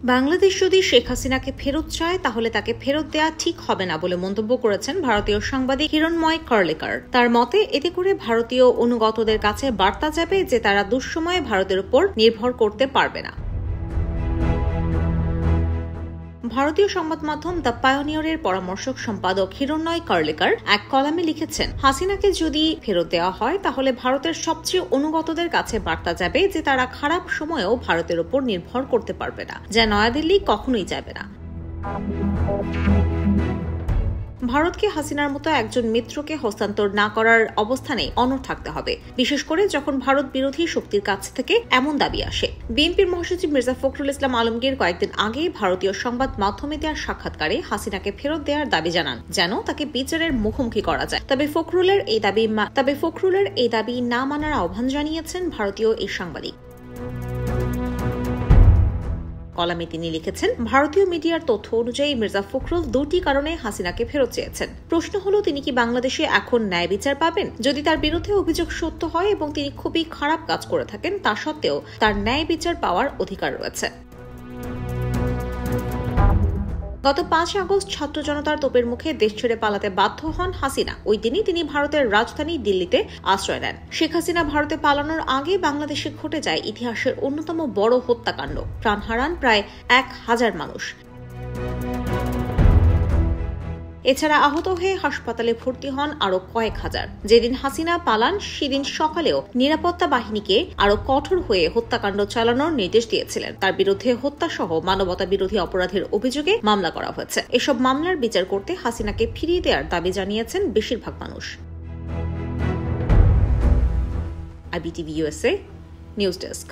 বাংলাদেশ যদি শেখ হাসিনাকে ফেরত চায় তাহলে তাকে ফেরত দেয়া ঠিক হবে না বলে মন্তব্য করেছেন ভারতীয় সাংবাদিক হিরণময় কার্লেকার। তার মতে এতে করে ভারতীয় অনুগতদের কাছে বার্তা যাবে যে তারা দুঃসময়ে ভারতের উপর নির্ভর করতে পারবে না। ভারতীয় সংবাদ মাধ্যম দ্য পায়োনিয়রের পরামর্শক সম্পাদক হিরণময় কার্লেকার এক কলামে লিখেছেন, হাসিনাকে যদি ফেরত দেওয়া হয় তাহলে ভারতের সবচেয়ে অনুগতদের কাছে বার্তা যাবে যে তারা খারাপ সময়েও ভারতের উপর নির্ভর করতে পারবে না, যা নয়াদিল্লি কখনোই যাবে না। ভারতকে হাসিনার মতো একজন মিত্রকে হস্তান্তর না করার অবস্থানে অনড় থাকতে হবে, বিশেষ করে যখন ভারত বিরোধী শক্তির কাছ থেকে এমন দাবি আসে। বিএনপির মহাসচিব মির্জা ফখরুল ইসলাম আলমগীর কয়েকদিন আগে ভারতীয় সংবাদ মাধ্যমে দেওয়ার সাক্ষাৎকারে হাসিনাকে ফেরত দেওয়ার দাবি জানান, যেন তাকে বিচারের মুখোমুখি করা যায়। তবে ফখরুলের এই দাবি না মানার আহ্বান জানিয়েছেন ভারতীয় এই সাংবাদিক। কলামে তিনি লিখেছেন, ভারতীয় মিডিয়ার তথ্য অনুযায়ী মির্জা ফখরুল দুটি কারণে হাসিনাকে ফেরত চেয়েছেন। প্রশ্ন হলো, তিনি কি বাংলাদেশে এখন ন্যায় বিচার পাবেন? যদি তার বিরুদ্ধে অভিযোগ সত্য হয় এবং তিনি খুবই খারাপ কাজ করে থাকেন, তা সত্ত্বেও তার ন্যায় বিচার পাওয়ার অধিকার রয়েছে। গত 5 আগস্ট ছাত্র জনতার তোপের মুখে দেশ ছেড়ে পালাতে বাধ্য হন হাসিনা। ওই দিনই তিনি ভারতের রাজধানী দিল্লিতে আশ্রয় নেন। শেখ হাসিনা ভারতে পালানোর আগে বাংলাদেশে ঘটে যায় ইতিহাসের অন্যতম বড় হত্যাকাণ্ড। প্রাণ হারান প্রায় 1000 মানুষ। এছাড়া আহত হয়ে হাসপাতালে ভর্তি হন আরো কয়েক হাজার। যেদিন হাসিনা পালান সেদিন সকালেও নিরাপত্তা বাহিনীকে আরো কঠোর হয়ে হত্যাকাণ্ড চালানোর নির্দেশ দিয়েছিলেন। তার বিরুদ্ধে হত্যাসহ মানবতা বিরোধী অপরাধের অভিযোগে মামলা করা হয়েছে। এসব মামলার বিচার করতে হাসিনাকে ফিরিয়ে দেওয়ার দাবি জানিয়েছেন বেশিরভাগ মানুষ। IBTV USA news desk.